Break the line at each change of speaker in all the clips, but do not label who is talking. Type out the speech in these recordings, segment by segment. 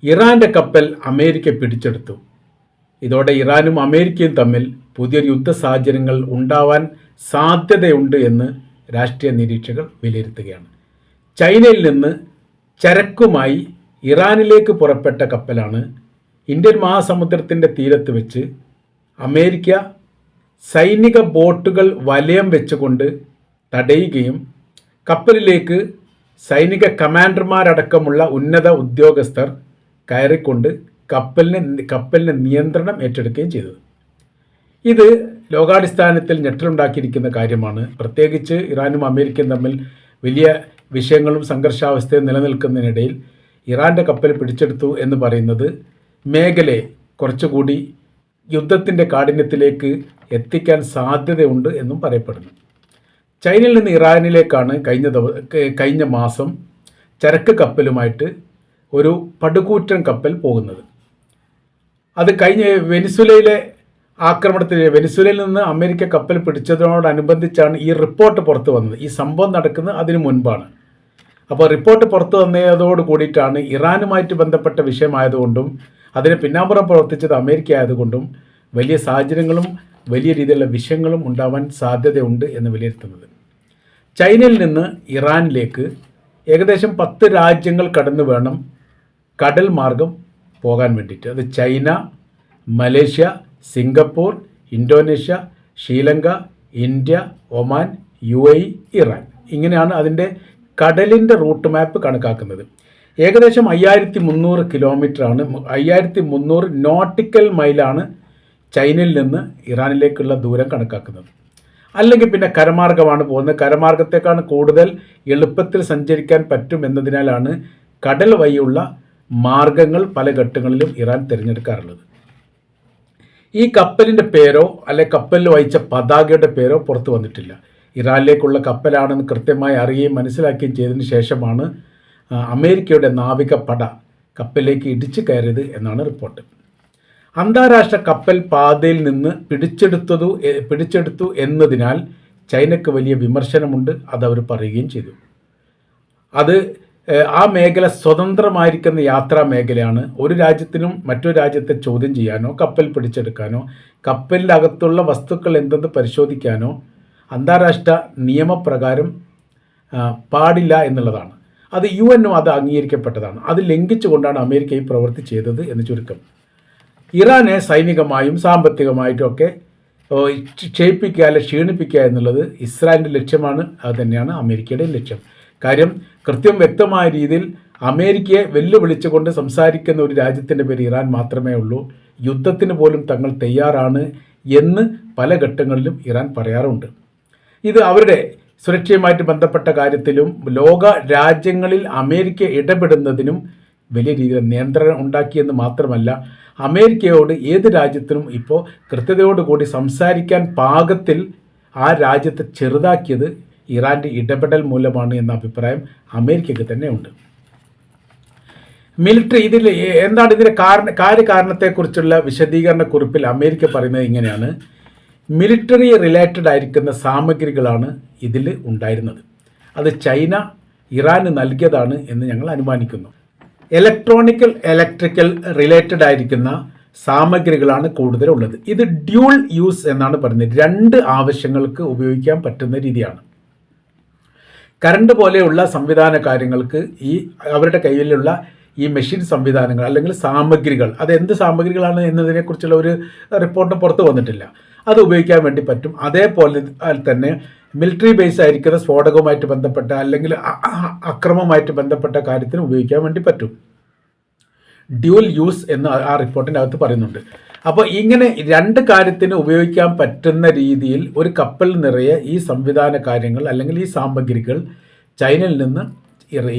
ഇറാൻ്റെ കപ്പൽ അമേരിക്ക പിടിച്ചെടുത്തു. ഇതോടെ ഇറാനും അമേരിക്കയും തമ്മിൽ പുതിയൊരു യുദ്ധ സാഹചര്യങ്ങൾ ഉണ്ടാവാൻ സാധ്യതയുണ്ട് എന്ന് രാഷ്ട്രീയ നിരീക്ഷകർ വിലയിരുത്തുകയാണ്. ചൈനയിൽ നിന്ന് ചരക്കുമായി ഇറാനിലേക്ക് പുറപ്പെട്ട കപ്പലാണ് ഇന്ത്യൻ മഹാസമുദ്രത്തിൻ്റെ തീരത്ത് വെച്ച് അമേരിക്ക സൈനിക ബോട്ടുകൾ വലയം വെച്ചുകൊണ്ട് തടയുകയും കപ്പലിലേക്ക് സൈനിക കമാൻഡർമാരടക്കമുള്ള ഉന്നത ഉദ്യോഗസ്ഥർ കയറിക്കൊണ്ട് കപ്പലിന് നിയന്ത്രണം ഏറ്റെടുക്കുകയും ചെയ്തത്. ഇത് ലോകാടിസ്ഥാനത്തിൽ ഞെട്ടലുണ്ടാക്കിയിരിക്കുന്ന കാര്യമാണ്. പ്രത്യേകിച്ച് ഇറാനും അമേരിക്കയും തമ്മിൽ വലിയ വിഷയങ്ങളും സംഘർഷാവസ്ഥയും നിലനിൽക്കുന്നതിനിടയിൽ ഇറാൻ്റെ കപ്പൽ പിടിച്ചെടുത്തു എന്ന് പറയുന്നത് മേഖലയെ കുറച്ചുകൂടി യുദ്ധത്തിൻ്റെ കാഠിന്യത്തിലേക്ക് എത്തിക്കാൻ സാധ്യതയുണ്ട് എന്നും പറയപ്പെടുന്നു. ചൈനയിൽ നിന്ന് ഇറാനിലേക്കാണ് കഴിഞ്ഞ മാസം ചരക്ക് കപ്പലുമായിട്ട് ഒരു പടുകൂറ്റൻ കപ്പൽ പോകുന്നത്. അത് കഴിഞ്ഞ വെനിസ്വേലയിലെ ആക്രമണത്തിൽ വെനിസ്വേലയിൽ നിന്ന് അമേരിക്ക കപ്പൽ പിടിച്ചതിനോടനുബന്ധിച്ചാണ് ഈ റിപ്പോർട്ട് പുറത്തു വന്നത്. ഈ സംഭവം നടക്കുന്നത് അതിനു മുൻപാണ്. അപ്പോൾ റിപ്പോർട്ട് പുറത്തു വന്നതോട് കൂടിയിട്ടാണ് ഇറാനുമായിട്ട് ബന്ധപ്പെട്ട വിഷയമായതുകൊണ്ടും അതിന് പിന്നാമ്പുറം പ്രവർത്തിച്ചത് അമേരിക്ക ആയതുകൊണ്ടും വലിയ സാഹചര്യങ്ങളും വലിയ രീതിയിലുള്ള വിഷയങ്ങളും ഉണ്ടാവാൻ സാധ്യതയുണ്ട് എന്ന് വിലയിരുത്തുന്നത്. ചൈനയിൽ നിന്ന് ഇറാനിലേക്ക് ഏകദേശം 10 രാജ്യങ്ങൾ കടന്നു വേണം കടൽ മാർഗം പോകാൻ വേണ്ടിയിട്ട്. അത് China, Malaysia, Singapore, Indonesia, Sri Lanka, India, Oman, UAE, Iran. ഇങ്ങനെയാണ് അതിൻ്റെ കടലിൻ്റെ റൂട്ട് മാപ്പ് കണക്കാക്കുന്നത്. ഏകദേശം 5300 കിലോമീറ്ററാണ്, 5300 നോട്ടിക്കൽ മൈലാണ് ചൈനയിൽ നിന്ന് ഇറാനിലേക്കുള്ള ദൂരം കണക്കാക്കുന്നത്. അല്ലെങ്കിൽ പിന്നെ കരമാർഗമാണ് പോകുന്നത്. കരമാർഗത്തേക്കാണ് കൂടുതൽ എളുപ്പത്തിൽ സഞ്ചരിക്കാൻ പറ്റും എന്നതിനാലാണ് കടൽ വഴിയുള്ള മാർഗങ്ങൾ പല ഘട്ടങ്ങളിലും ഇറാൻ തിരഞ്ഞെടുക്കാറുള്ളത്. ഈ കപ്പലിൻ്റെ പേരോ അല്ലെ കപ്പലിൽ വഹിച്ച പതാകയുടെ പേരോ പുറത്തു വന്നിട്ടില്ല. ഇറാനിലേക്കുള്ള കപ്പലാണെന്ന് കൃത്യമായി അറിയുകയും മനസ്സിലാക്കുകയും ചെയ്തതിന് ശേഷമാണ് അമേരിക്കയുടെ നാവികപ്പട കപ്പലിലേക്ക് ഇടിച്ചു കയറിയത് എന്നാണ് റിപ്പോർട്ട്. അന്താരാഷ്ട്ര കപ്പൽ പാതയിൽ നിന്ന് പിടിച്ചെടുത്തു എന്നതിനാൽ ചൈനയ്ക്ക് വലിയ വിമർശനമുണ്ട്. അതവർ പറയുകയും ചെയ്തു. അത് ആ മേഖല സ്വതന്ത്രമായിരിക്കുന്ന യാത്രാ മേഖലയാണ്. ഒരു രാജ്യത്തിനും മറ്റൊരു രാജ്യത്തെ ചോദ്യം ചെയ്യാനോ കപ്പൽ പിടിച്ചെടുക്കാനോ കപ്പലിൻ്റെ അകത്തുള്ള വസ്തുക്കൾ എന്തെന്ന് പരിശോധിക്കാനോ അന്താരാഷ്ട്ര നിയമപ്രകാരം പാടില്ല എന്നുള്ളതാണ്. അത് UN അത് അംഗീകരിക്കപ്പെട്ടതാണ്. അത് ലംഘിച്ചുകൊണ്ടാണ് അമേരിക്ക ഈ പ്രവൃത്തി ചെയ്തത് എന്ന് ചുരുക്കം. ഇറാനെ സൈനികമായും സാമ്പത്തികമായിട്ടുമൊക്കെ ക്ഷയിപ്പിക്കുക അല്ലെ ക്ഷീണിപ്പിക്കുക എന്നുള്ളത് ഇസ്രായേലിൻ്റെ ലക്ഷ്യമാണ്. അത് തന്നെയാണ് അമേരിക്കയുടെയും ലക്ഷ്യം. കാര്യം കൃത്യം വ്യക്തമായ രീതിയിൽ അമേരിക്കയെ വെല്ലുവിളിച്ചുകൊണ്ട് സംസാരിക്കുന്ന ഒരു രാജ്യത്തിൻ്റെ പേര് ഇറാൻ മാത്രമേ ഉള്ളൂ. യുദ്ധത്തിന് പോലും തങ്ങൾ തയ്യാറാണ് എന്ന് പല ഘട്ടങ്ങളിലും ഇറാൻ പറയാറുണ്ട്. ഇത് അവരുടെ സുരക്ഷയുമായിട്ട് ബന്ധപ്പെട്ട കാര്യത്തിലും ലോക രാജ്യങ്ങളിൽ അമേരിക്ക ഇടപെടുന്നതിനും വലിയ രീതിയിൽ നിയന്ത്രണം ഉണ്ടാക്കിയെന്ന് മാത്രമല്ല, അമേരിക്കയോട് ഏത് രാജ്യത്തിനും ഇപ്പോൾ കൃത്യതയോടുകൂടി സംസാരിക്കാൻ പാകത്തിൽ ആ രാജ്യത്തെ ചെറുതാക്കിയത് ഇറാൻ്റെ ഇടപെടൽ മൂലമാണ് എന്ന അഭിപ്രായം അമേരിക്കയ്ക്ക് തന്നെ ഉണ്ട്. മിലിറ്ററി എന്താണ് ഇതിൻ്റെ കാര്യകാരണത്തെക്കുറിച്ചുള്ള വിശദീകരണ കുറിപ്പിൽ അമേരിക്ക പറയുന്നത് ഇങ്ങനെയാണ്: മിലിറ്ററി റിലേറ്റഡ് ആയിരിക്കുന്ന സാമഗ്രികളാണ് ഇതിൽ ഉണ്ടായിരുന്നത്. അത് ചൈന ഇറാന് നൽകിയതാണ് എന്ന് ഞങ്ങൾ അനുമാനിക്കുന്നു. ഇലക്ട്രിക്കൽ റിലേറ്റഡ് ആയിരിക്കുന്ന സാമഗ്രികളാണ് കൂടുതലുള്ളത്. ഇത് ഡ്യൂൾ യൂസ് എന്നാണ് പറയുന്നത്. 2 ആവശ്യങ്ങൾക്ക് ഉപയോഗിക്കാൻ പറ്റുന്ന രീതിയാണ്. കറണ്ട് പോലെയുള്ള സംവിധാന കാര്യങ്ങൾക്ക് ഈ അവരുടെ കയ്യിലുള്ള ഈ മെഷീൻ സംവിധാനങ്ങൾ അല്ലെങ്കിൽ സാമഗ്രികൾ, അത് എന്ത് സാമഗ്രികളാണ് എന്നതിനെക്കുറിച്ചുള്ള ഒരു റിപ്പോർട്ട് പുറത്തു വന്നിട്ടില്ല. അത് ഉപയോഗിക്കാൻ വേണ്ടി പറ്റും. അതേപോലെ തന്നെ മിലിറ്ററി ബേസ് ആയിരിക്കുന്ന സ്ഫോടകവുമായിട്ട് ബന്ധപ്പെട്ട അല്ലെങ്കിൽ അക്രമവുമായിട്ട് ബന്ധപ്പെട്ട കാര്യത്തിന് ഉപയോഗിക്കാൻ വേണ്ടി പറ്റും. ഡ്യൂൽ യൂസ് എന്ന് ആ റിപ്പോർട്ടിൻ്റെ അകത്ത് പറയുന്നുണ്ട്. അപ്പോൾ ഇങ്ങനെ 2 കാര്യത്തിന് ഉപയോഗിക്കാൻ പറ്റുന്ന രീതിയിൽ ഒരു കപ്പൽ നിറയെ ഈ സംവിധാന കാര്യങ്ങൾ അല്ലെങ്കിൽ ഈ സാമഗ്രികൾ ചൈനയിൽ നിന്ന്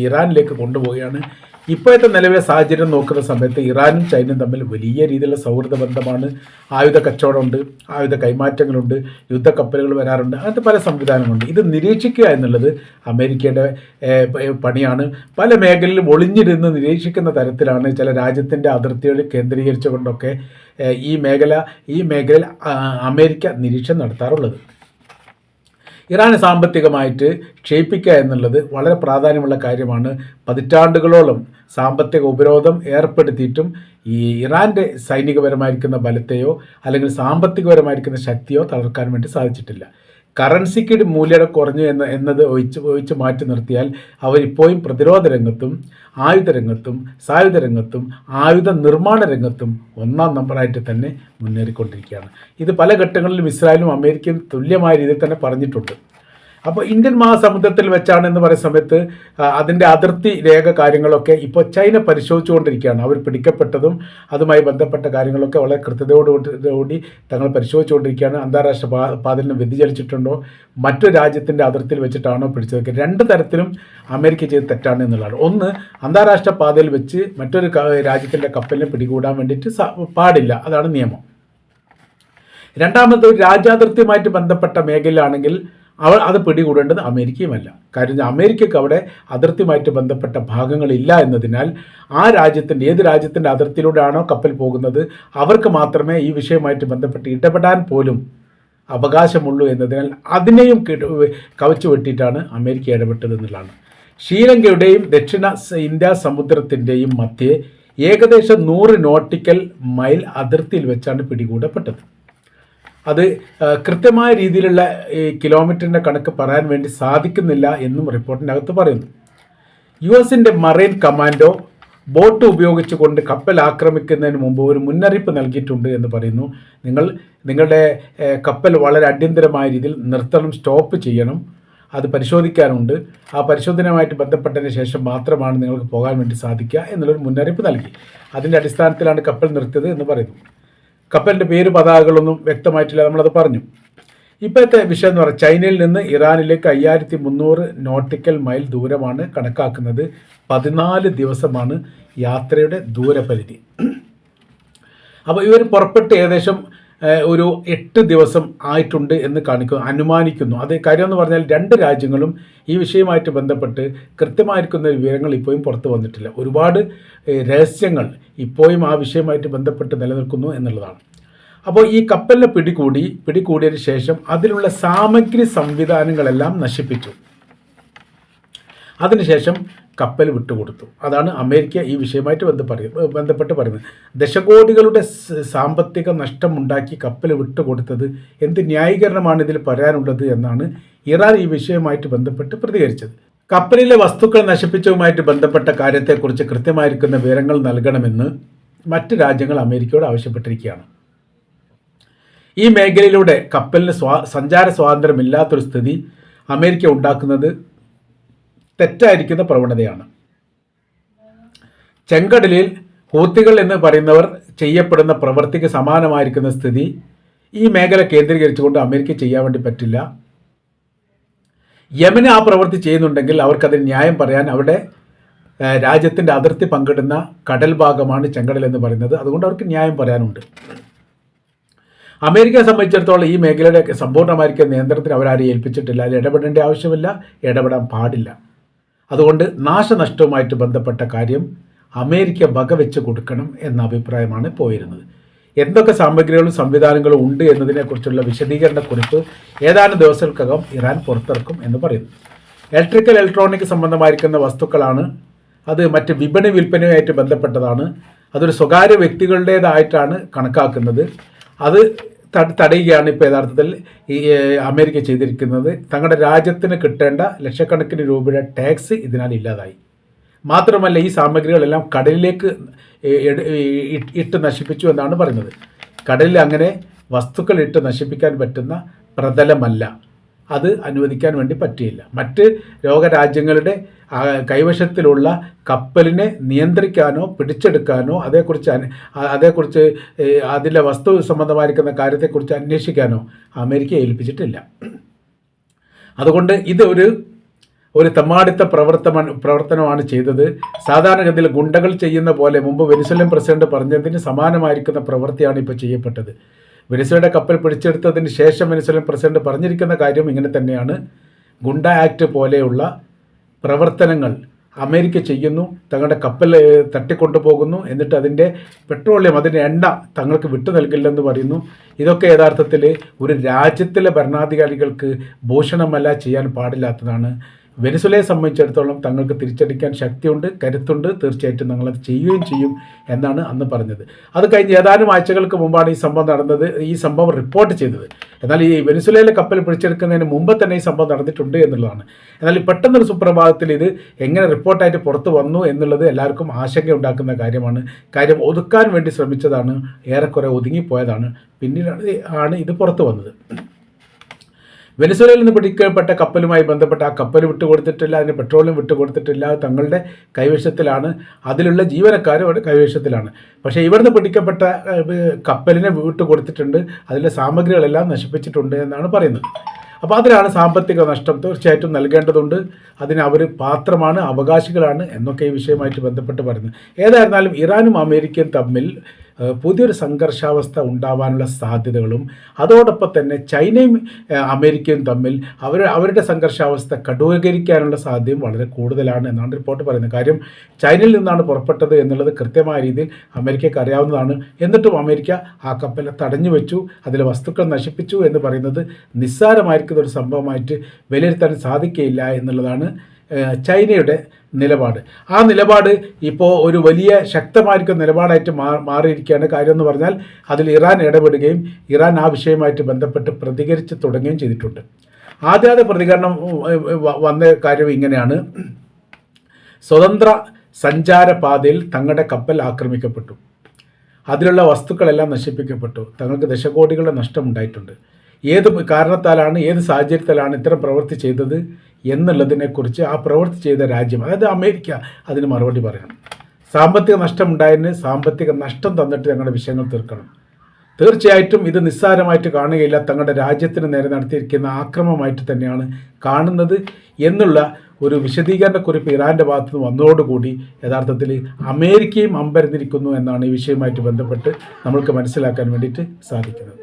ഇറാനിലേക്ക് കൊണ്ടുപോവുകയാണ്. ഇപ്പോഴത്തെ നിലവിലെ സാഹചര്യം നോക്കുന്ന സമയത്ത് ഇറാനും ചൈനയും തമ്മിൽ വലിയ രീതിയിലുള്ള സൗഹൃദ ബന്ധമാണ്. ആയുധ കച്ചവടമുണ്ട്, ആയുധ കൈമാറ്റങ്ങളുണ്ട്, യുദ്ധക്കപ്പലുകൾ വരാറുണ്ട്, അങ്ങനത്തെ പല സംവിധാനങ്ങളുണ്ട്. ഇത് നിരീക്ഷിക്കുക എന്നുള്ളത് അമേരിക്കയുടെ പണിയാണ്. പല മേഖലയിലും ഒളിഞ്ഞിരുന്ന് നിരീക്ഷിക്കുന്ന തരത്തിലാണ് ചില രാജ്യത്തിൻ്റെ അതിർത്തികൾ കേന്ദ്രീകരിച്ചുകൊണ്ടൊക്കെ ഈ മേഖലയിൽ അമേരിക്ക നിരീക്ഷണം നടത്താറുള്ളത്. ഇറാനെ സാമ്പത്തികമായിട്ട് ക്ഷയിപ്പിക്കുക എന്നുള്ളത് വളരെ പ്രാധാന്യമുള്ള കാര്യമാണ്. പതിറ്റാണ്ടുകളോളം സാമ്പത്തിക ഉപരോധം ഏർപ്പെടുത്തിയിട്ടും ഈ ഇറാൻ്റെ സൈനികപരമായിരിക്കുന്ന ബലത്തെയോ അല്ലെങ്കിൽ സാമ്പത്തികപരമായിരിക്കുന്ന ശക്തിയോ തകർക്കാൻ വേണ്ടി സാധിച്ചിട്ടില്ല. കറൻസിക്ക് മൂല്യം കുറഞ്ഞു എന്നത് ഒഴിച്ച് മാറ്റി നിർത്തിയാൽ അവരിപ്പോഴും പ്രതിരോധ രംഗത്തും ആയുധ രംഗത്തും സായുധ രംഗത്തും ആയുധ നിർമ്മാണ രംഗത്തും ഒന്നാം നമ്പറായിട്ട് തന്നെ മുന്നേറിക്കൊണ്ടിരിക്കുകയാണ്. ഇത് പല ഘട്ടങ്ങളിലും ഇസ്രായേലും അമേരിക്കയും തുല്യമായ രീതിയിൽ തന്നെ പറഞ്ഞിട്ടുണ്ട്. അപ്പോൾ ഇന്ത്യൻ മഹാസമുദ്രത്തിൽ വെച്ചാണ് എന്ന് പറയുന്ന സമയത്ത് അതിൻ്റെ അതിർത്തി രേഖ കാര്യങ്ങളൊക്കെ ഇപ്പോൾ ചൈന പരിശോധിച്ചുകൊണ്ടിരിക്കുകയാണ്. അവർ പിടിക്കപ്പെട്ടതും അതുമായി ബന്ധപ്പെട്ട കാര്യങ്ങളൊക്കെ വളരെ കൃത്യതയോടുകൂടി തങ്ങൾ പരിശോധിച്ചുകൊണ്ടിരിക്കുകയാണ്. അന്താരാഷ്ട്ര പാതലിന് വ്യതിചലിച്ചിട്ടുണ്ടോ, മറ്റു രാജ്യത്തിൻ്റെ അതിർത്തിയിൽ വെച്ചിട്ടാണോ പിടിച്ചതൊക്കെ രണ്ട് തരത്തിലും അമേരിക്ക ചെയ്ത് തെറ്റാണ് എന്നുള്ളതാണ്. ഒന്ന്, അന്താരാഷ്ട്ര പാതയിൽ വെച്ച് മറ്റൊരു രാജ്യത്തിൻ്റെ കപ്പലിനെ പിടികൂടാൻ വേണ്ടിയിട്ട് പാടില്ല, അതാണ് നിയമം. രണ്ടാമത്, ഒരു രാജ്യാതിർത്തിയുമായിട്ട് ബന്ധപ്പെട്ട മേഖലയിലാണെങ്കിൽ അത് പിടികൂടേണ്ടത് അമേരിക്കയുമല്ല. കാര്യം അമേരിക്കയ്ക്ക് അവിടെ അതിർത്തിയുമായിട്ട് ബന്ധപ്പെട്ട ഭാഗങ്ങളില്ല എന്നതിനാൽ ഏത് രാജ്യത്തിൻ്റെ അതിർത്തിയിലൂടെയാണോ കപ്പൽ പോകുന്നത് അവർക്ക് മാത്രമേ ഈ വിഷയവുമായിട്ട് ബന്ധപ്പെട്ട് ഇടപെടാൻ പോലും അവകാശമുള്ളൂ എന്നതിനാൽ അതിനെയും കവച്ചു വെട്ടിയിട്ടാണ് അമേരിക്ക ഇടപെട്ടത് എന്നുള്ളതാണ്. ശ്രീലങ്കയുടെയും ദക്ഷിണ ഇന്ത്യ സമുദ്രത്തിൻ്റെയും മധ്യേ ഏകദേശം 100 നോട്ടിക്കൽ മൈൽ അതിർത്തിയിൽ വെച്ചാണ് പിടികൂടപ്പെട്ടത്. അത് കൃത്യമായ രീതിയിലുള്ള ഈ കിലോമീറ്ററിൻ്റെ കണക്ക് പറയാൻ വേണ്ടി സാധിക്കുന്നില്ല എന്നും റിപ്പോർട്ടിൻ്റെ അകത്ത് പറയുന്നു. US മറൈൻ കമാൻഡോ ബോട്ട് ഉപയോഗിച്ചുകൊണ്ട് കപ്പൽ ആക്രമിക്കുന്നതിന് മുമ്പ് ഒരു മുന്നറിയിപ്പ് നൽകിയിട്ടുണ്ട് എന്ന് പറയുന്നു. നിങ്ങളുടെ കപ്പൽ വളരെ അടിയന്തരമായ രീതിയിൽ നിർത്തണം, സ്റ്റോപ്പ് ചെയ്യണം, അത് പരിശോധിക്കാനുണ്ട്, ആ പരിശോധനയുമായിട്ട് ബന്ധപ്പെട്ടതിന് ശേഷം മാത്രമാണ് നിങ്ങൾക്ക് പോകാൻ വേണ്ടി സാധിക്കുക എന്നുള്ളൊരു മുന്നറിയിപ്പ് നൽകി. അതിൻ്റെ അടിസ്ഥാനത്തിലാണ് കപ്പൽ നിർത്തിയത് എന്ന് പറയുന്നു. കപ്പലിൻ്റെ പേര് പതാകകളൊന്നും വ്യക്തമായിട്ടില്ല, നമ്മളത് പറഞ്ഞു. ഇപ്പോഴത്തെ വിഷയം എന്ന് പറഞ്ഞാൽ ചൈനയിൽ നിന്ന് ഇറാനിലേക്ക് 5300 നോട്ടിക്കൽ മൈൽ ദൂരമാണ് കണക്കാക്കുന്നത്. 14 ദിവസമാണ് യാത്രയുടെ ദൂരപരിധി. അപ്പോൾ ഇവർ പുറപ്പെട്ട് ഏകദേശം ഒരു 8 ദിവസം ആയിട്ടുണ്ട് എന്ന് അനുമാനിക്കുന്നു. അതേ കാര്യം എന്ന് പറഞ്ഞാൽ രണ്ട് രാജ്യങ്ങളും ഈ വിഷയവുമായിട്ട് ബന്ധപ്പെട്ട് കൃത്യമായിരിക്കുന്ന വിവരങ്ങൾ ഇപ്പോഴും പുറത്തു വന്നിട്ടില്ല. ഒരുപാട് രഹസ്യങ്ങൾ ഇപ്പോഴും ആ വിഷയവുമായിട്ട് ബന്ധപ്പെട്ട് നിലനിൽക്കുന്നു എന്നുള്ളതാണ്. അപ്പോൾ ഈ കപ്പലിനെ പിടികൂടിയതിന് ശേഷം അതിലുള്ള സാമഗ്രി സംവിധാനങ്ങളെല്ലാം നശിപ്പിച്ചു. അതിനുശേഷം കപ്പൽ വിട്ടുകൊടുത്തു. അതാണ് അമേരിക്ക ഈ വിഷയമായിട്ട് ബന്ധപ്പെട്ട് പറയുന്നത്. ദശകോടികളുടെ സാമ്പത്തിക നഷ്ടമുണ്ടാക്കി കപ്പൽ വിട്ടുകൊടുത്തത് എന്ത് ന്യായീകരണമാണ് ഇതിൽ പറയാനുള്ളത് എന്നാണ് ഇറാൻ ഈ വിഷയവുമായിട്ട് ബന്ധപ്പെട്ട് പ്രതികരിച്ചത്. കപ്പലിലെ വസ്തുക്കൾ നശിപ്പിച്ചതുമായിട്ട് ബന്ധപ്പെട്ട കാര്യത്തെക്കുറിച്ച് കൃത്യമായിരിക്കുന്ന വിവരങ്ങൾ നൽകണമെന്ന് മറ്റ് രാജ്യങ്ങൾ അമേരിക്കയോട് ആവശ്യപ്പെട്ടിരിക്കുകയാണ്. ഈ മേഖലയിലൂടെ കപ്പലിന് സഞ്ചാര സ്വാതന്ത്ര്യമില്ലാത്തൊരു സ്ഥിതി അമേരിക്ക ഉണ്ടാക്കുന്നത് തെറ്റായിരിക്കുന്ന പ്രവണതയാണ്. ചെങ്കടലിൽ ഹൂത്തികൾ എന്ന് പറയുന്നവർ ചെയ്യപ്പെടുന്ന പ്രവൃത്തിക്ക് സമാനമായിരിക്കുന്ന സ്ഥിതി ഈ മേഖല കേന്ദ്രീകരിച്ചുകൊണ്ട് അമേരിക്ക ചെയ്യാൻ വേണ്ടി പറ്റില്ല. യമന് ആ പ്രവൃത്തി ചെയ്യുന്നുണ്ടെങ്കിൽ അവർക്കതിന് ന്യായം പറയാൻ അവിടെ രാജ്യത്തിൻ്റെ അതിർത്തി പങ്കിടുന്ന കടൽ ഭാഗമാണ് ചെങ്കടൽ എന്ന് പറയുന്നത്. അതുകൊണ്ട് അവർക്ക് ന്യായം പറയാനുണ്ട്. അമേരിക്കയെ സംബന്ധിച്ചിടത്തോളം ഈ മേഖലയുടെ സമ്പൂർണ്ണമായിരിക്കുന്ന നിയന്ത്രണത്തിന് അവരാരെയും ഏൽപ്പിച്ചിട്ടില്ല. അതിൽ ഇടപെടേണ്ട ആവശ്യമില്ല, ഇടപെടാൻ പാടില്ല. അതുകൊണ്ട് നാശനഷ്ടവുമായിട്ട് ബന്ധപ്പെട്ട കാര്യം അമേരിക്ക വകവെച്ച് കൊടുക്കണം എന്ന അഭിപ്രായമാണ് പോയിരുന്നത്. എന്തൊക്കെ സാമഗ്രികളും സംവിധാനങ്ങളും ഉണ്ട് എന്നതിനെക്കുറിച്ചുള്ള വിശദീകരണക്കുറിപ്പ് ഏതാനും ദിവസങ്ങൾക്കകം ഇറാൻ പുറത്തിറക്കും എന്ന് പറയുന്നു. ഇലക്ട്രോണിക് സംബന്ധമായിരിക്കുന്ന വസ്തുക്കളാണ്. അത് മറ്റ് വിപണി വിൽപ്പനയുമായിട്ട് ബന്ധപ്പെട്ടതാണ്. അതൊരു സ്വകാര്യ വ്യക്തികളുടേതായിട്ടാണ് കണക്കാക്കുന്നത്. അത് തടയുകയാണ് ഇപ്പോൾ യഥാർത്ഥത്തിൽ ഈ അമേരിക്ക ചെയ്തിരിക്കുന്നത്. തങ്ങളുടെ രാജ്യത്തിന് കിട്ടേണ്ട ലക്ഷക്കണക്കിന് രൂപയുടെ ടാക്സ് ഇതിനാൽ ഇല്ലാതായി. മാത്രമല്ല ഈ സാമഗ്രികളെല്ലാം കടലിലേക്ക് ഇട്ട് നശിപ്പിച്ചു എന്നാണ് പറയുന്നത്. കടലിൽ അങ്ങനെ വസ്തുക്കൾ ഇട്ട് നശിപ്പിക്കാൻ പറ്റുന്ന പ്രതലമല്ല, അത് അനുവദിക്കാൻ വേണ്ടി പറ്റിയില്ല. മറ്റ് ലോകരാജ്യങ്ങളുടെ കൈവശത്തിലുള്ള കപ്പലിനെ നിയന്ത്രിക്കാനോ പിടിച്ചെടുക്കാനോ അതേക്കുറിച്ച് അതിലെ വസ്തു സംബന്ധമായിരിക്കുന്ന കാര്യത്തെക്കുറിച്ച് അന്വേഷിക്കാനോ അമേരിക്ക ഏൽപ്പിച്ചിട്ടില്ല. അതുകൊണ്ട് ഇത് ഒരു തെമ്മാടിത്ത പ്രവർത്തനമാണ് ചെയ്തത്. സാധാരണഗതിയിൽ ഗുണ്ടകൾ ചെയ്യുന്ന പോലെ മുമ്പ് വെനിസ്വേലൻ പ്രസിഡന്റ് പറഞ്ഞതിന് സമാനമായിരിക്കുന്ന പ്രവൃത്തിയാണ് ഇപ്പോൾ ചെയ്യപ്പെട്ടത്. വെനിസ്വേലയുടെ കപ്പൽ പിടിച്ചെടുത്തതിന് ശേഷം വെനിസ്വേലൻ പ്രസിഡന്റ് പറഞ്ഞിരിക്കുന്ന കാര്യം ഇങ്ങനെ തന്നെയാണ്. ഗുണ്ട ആക്ട് പോലെയുള്ള പ്രവർത്തനങ്ങൾ അമേരിക്ക ചെയ്യുന്നു. തങ്ങളുടെ കപ്പൽ തട്ടിക്കൊണ്ടുപോകുന്നു. എന്നിട്ട് അതിൻ്റെ പെട്രോളിയം, അതിൻ്റെ എണ്ണ തങ്ങൾക്ക് വിട്ടു നൽകില്ലെന്ന് പറയുന്നു. ഇതൊക്കെ യഥാർത്ഥത്തിൽ ഒരു രാജ്യത്തിലെ ഭരണാധികാരികൾക്ക് ഭൂഷണമല്ല, ചെയ്യാൻ പാടില്ലാത്തതാണ്. വെനിസ്വേലയെ സംബന്ധിച്ചിടത്തോളം തങ്ങൾക്ക് തിരിച്ചടിക്കാൻ ശക്തിയുണ്ട്, കരുത്തുണ്ട്, തീർച്ചയായിട്ടും ഞങ്ങളത് ചെയ്യുകയും ചെയ്യും എന്നാണ് അന്ന് പറഞ്ഞത്. അത് കഴിഞ്ഞ് ഏതാനും ആഴ്ചകൾക്ക് മുമ്പാണ് ഈ സംഭവം നടന്നത്, ഈ സംഭവം റിപ്പോർട്ട് ചെയ്തത്. എന്നാൽ ഈ വെനിസ്വേലയിലെ കപ്പൽ പിടിച്ചെടുക്കുന്നതിന് മുമ്പ് തന്നെ ഈ സംഭവം നടന്നിട്ടുണ്ട് എന്നുള്ളതാണ്. എന്നാൽ ഈ പെട്ടെന്നൊരു സുപ്രഭാതത്തിൽ ഇത് എങ്ങനെ റിപ്പോർട്ടായിട്ട് പുറത്ത് വന്നു എന്നുള്ളത് എല്ലാവർക്കും ആശങ്ക ഉണ്ടാക്കുന്ന കാര്യമാണ്. കാര്യം ഒതുക്കാൻ വേണ്ടി ശ്രമിച്ചതാണ്, ഏറെക്കുറെ ഒതുങ്ങിപ്പോയതാണ്, പിന്നീടാണ് ഇത് പുറത്ത് വന്നത്. വെനിസ്വേലയിൽ നിന്ന് പിടിക്കപ്പെട്ട കപ്പലുമായി ബന്ധപ്പെട്ട ആ കപ്പൽ വിട്ടുകൊടുത്തിട്ടില്ല, അതിന് പെട്രോളിയം വിട്ടുകൊടുത്തിട്ടില്ല, തങ്ങളുടെ കൈവശത്തിലാണ്, അതിലുള്ള ജീവനക്കാരും കൈവശത്തിലാണ്. പക്ഷേ ഇവിടുന്ന് പിടിക്കപ്പെട്ട കപ്പലിനെ വിട്ടുകൊടുത്തിട്ടുണ്ട്, അതിലെ സാമഗ്രികളെല്ലാം നശിപ്പിച്ചിട്ടുണ്ട് എന്നാണ് പറയുന്നത്. അപ്പോൾ അതിലാണ് സാമ്പത്തിക നഷ്ടം തീർച്ചയായിട്ടും നൽകേണ്ടതുണ്ട്, അതിന് അവർ പാത്രമാണ്, അവകാശികളാണ് എന്നൊക്കെ ഈ വിഷയമായിട്ട് ബന്ധപ്പെട്ട് പറയുന്നത്. ഏതായിരുന്നാലും ഇറാനും അമേരിക്കയും തമ്മിൽ പുതിയൊരു സംഘർഷാവസ്ഥ ഉണ്ടാവാനുള്ള സാധ്യതകളും അതോടൊപ്പം തന്നെ ചൈനയും അമേരിക്കയും തമ്മിൽ അവരുടെ സംഘർഷാവസ്ഥ കടുവീകരിക്കാനുള്ള സാധ്യതയും വളരെ കൂടുതലാണ് എന്നാണ് റിപ്പോർട്ട് പറയുന്നത്. കാര്യം ചൈനയിൽ നിന്നാണ് പുറപ്പെട്ടത് എന്നുള്ളത് കൃത്യമായ രീതിയിൽ അമേരിക്കയ്ക്ക് അറിയാവുന്നതാണ്. എന്നിട്ടും അമേരിക്ക ആ കപ്പലെ തടഞ്ഞു വെച്ചു, അതിലെ വസ്തുക്കൾ നശിപ്പിച്ചു എന്ന് പറയുന്നത് നിസ്സാരമായിരിക്കുന്ന ഒരു സംഭവമായിട്ട് വിലയിരുത്താൻ സാധിക്കുകയില്ല എന്നുള്ളതാണ് ചൈനയുടെ നിലപാട്. ആ നിലപാട് ഇപ്പോൾ ഒരു വലിയ ശക്തമായിരിക്കുന്ന നിലപാടായിട്ട് മാറിയിരിക്കുകയാണ്. കാര്യം എന്ന് പറഞ്ഞാൽ അതിൽ ഇറാൻ ഇടപെടുകയും ഇറാൻ ആ വിഷയമായിട്ട് ബന്ധപ്പെട്ട് പ്രതികരിച്ച് തുടങ്ങുകയും ചെയ്തിട്ടുണ്ട്. ആദ്യത്തെ പ്രതികരണം വന്ന കാര്യം ഇങ്ങനെയാണ്: സ്വതന്ത്ര സഞ്ചാരപാതയിൽ തങ്ങളുടെ കപ്പൽ ആക്രമിക്കപ്പെട്ടു, അതിലുള്ള വസ്തുക്കളെല്ലാം നശിപ്പിക്കപ്പെട്ടു, തങ്ങൾക്ക് ദശകോടികളുടെ നഷ്ടമുണ്ടായിട്ടുണ്ട്. ഏത് കാരണത്താലാണ്, ഏത് സാഹചര്യത്തിലാണ് ഇത്തരം പ്രവൃത്തി ചെയ്തത് എന്നുള്ളതിനെക്കുറിച്ച് ആ പ്രവൃത്തി ചെയ്ത രാജ്യം, അതായത് അമേരിക്ക, അതിന് മറുപടി പറയണം. സാമ്പത്തിക നഷ്ടമുണ്ടായതിന് സാമ്പത്തിക നഷ്ടം തന്നിട്ട് ഞങ്ങളുടെ വിഷയങ്ങൾ തീർക്കണം. തീർച്ചയായിട്ടും ഇത് നിസ്സാരമായിട്ട് കാണുകയില്ല, തങ്ങളുടെ രാജ്യത്തിന് നേരെ നടത്തിയിരിക്കുന്ന ആക്രമണമായിട്ട് തന്നെയാണ് കാണുന്നത് എന്നുള്ള ഒരു വിശദീകരണക്കുറിപ്പ് ഇറാൻ്റെ ഭാഗത്തു നിന്ന് വന്നതോടുകൂടി യഥാർത്ഥത്തിൽ അമേരിക്കയും അമ്പരന്നിരിക്കുന്നു എന്നാണ് ഈ വിഷയവുമായിട്ട് ബന്ധപ്പെട്ട് നമ്മൾക്ക് മനസ്സിലാക്കാൻ വേണ്ടിയിട്ട് സാധിക്കുന്നത്.